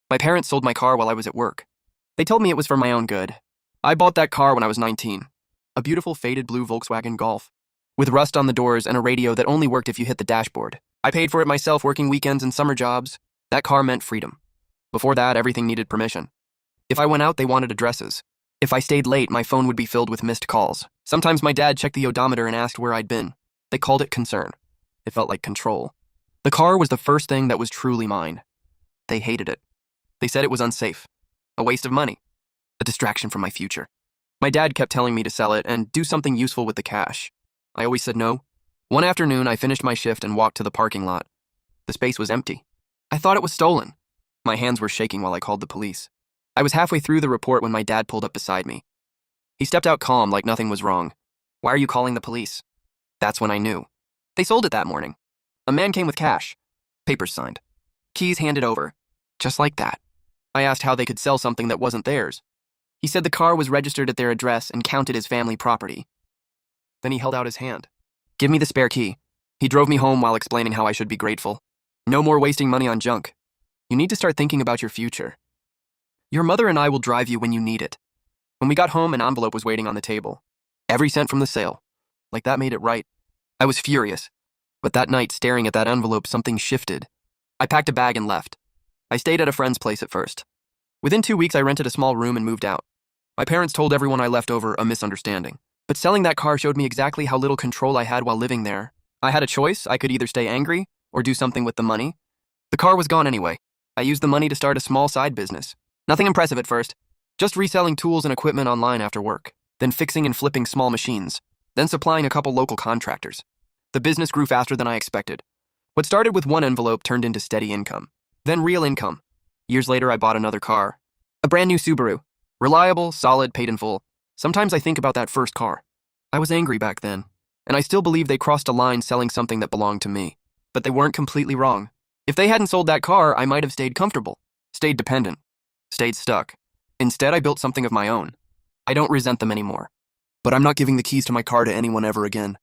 My parents sold my car while I was at work. They told me it was for my own good. I bought that car when I was 19. A beautiful faded blue Volkswagen Golf, with rust on the doors and a radio that only worked if you hit the dashboard. I paid for it myself working weekends and summer jobs. That car meant freedom. Before that, everything needed permission. If I went out, they wanted addresses. If I stayed late, my phone would be filled with missed calls. Sometimes my dad checked the odometer and asked where I'd been. They called it concern. It felt like control. The car was the first thing that was truly mine. They hated it. They said it was unsafe, a waste of money, a distraction from my future. My dad kept telling me to sell it and do something useful with the cash. I always said no. One afternoon, I finished my shift and walked to the parking lot. The space was empty. I thought it was stolen. My hands were shaking while I called the police. I was halfway through the report when my dad pulled up beside me. He stepped out calm, like nothing was wrong. "Why are you calling the police?" That's when I knew. They sold it that morning. A man came with cash. Papers signed. Keys handed over. Just like that. I asked how they could sell something that wasn't theirs. He said the car was registered at their address and counted as family property. Then he held out his hand. "Give me the spare key." He drove me home while explaining how I should be grateful. No more wasting money on junk. You need to start thinking about your future. Your mother and I will drive you when you need it. When we got home, an envelope was waiting on the table. Every cent from the sale. Like that made it right. I was furious. But that night, staring at that envelope, something shifted. I packed a bag and left. I stayed at a friend's place at first. Within 2 weeks, I rented a small room and moved out. My parents told everyone I left over a misunderstanding. But selling that car showed me exactly how little control I had while living there. I had a choice. I could either stay angry or do something with the money. The car was gone anyway. I used the money to start a small side business. Nothing impressive at first. Just reselling tools and equipment online after work. Then fixing and flipping small machines. Then supplying a couple local contractors. The business grew faster than I expected. What started with one envelope turned into steady income. Then real income. Years later, I bought another car. A brand new Subaru. Reliable, solid, paid in full. Sometimes I think about that first car. I was angry back then, and I still believe they crossed a line selling something that belonged to me. But they weren't completely wrong. If they hadn't sold that car, I might have stayed comfortable, stayed dependent, stayed stuck. Instead, I built something of my own. I don't resent them anymore. But I'm not giving the keys to my car to anyone ever again.